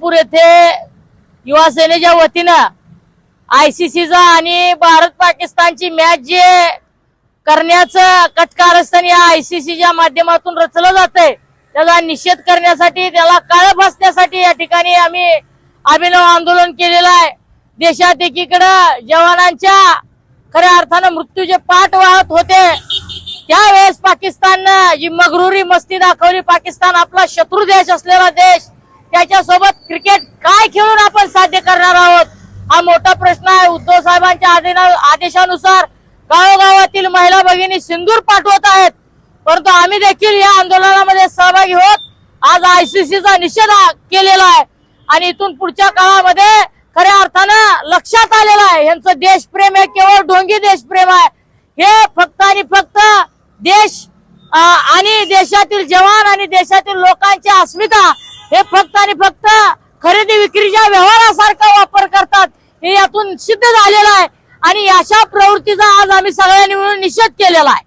नागपूर येथे युवा सेनेच्या वतीनं ICCचा आणि भारत पाकिस्तानची मॅच जे करण्याचं कटकारस्थान या ICCच्या माध्यमातून रचलं जातंय त्याचा निषेध करण्यासाठी, त्याला काळं फासण्यासाठी या ठिकाणी आम्ही अभिनव आंदोलन केलेलं आहे। देशात एकीकडे जवानांच्या खऱ्या अर्थानं मृत्यूचे पाठ वाहत होते, त्यावेळेस पाकिस्ताननं जी मगरुरी मस्ती दाखवली, पाकिस्तान आपला शत्रू देश असलेला देश, त्याच्यासोबत क्रिकेट काय खेळून आपण साध्य करणार आहोत हा मोठा प्रश्न आहे। उद्धव साहेबांच्या आदेशानुसार गावोगावातील महिला भगिनी सिंदूर पाठवत आहेत, परंतु आम्ही देखील या आंदोलनामध्ये सहभागी होत आज ICCचा निषेध केलेला आहे आणि इथून पुढच्या काळामध्ये खऱ्या अर्थानं लक्षात आलेलं आहे यांचं देशप्रेम हे केवळ ढोंगी देशप्रेम आहे। हे फक्त आणि फक्त देश आणि देशातील जवान आणि देशातील लोकांची अस्मिता हे फक्त आणि फक्त खरेदी विक्रीच्या व्यवहारासारखा वापर करतात, हे यातून सिद्ध झालेलं आहे आणि अशा प्रवृत्तीचा आज आम्ही सगळ्यांनी मिळून निषेध केलेला आहे।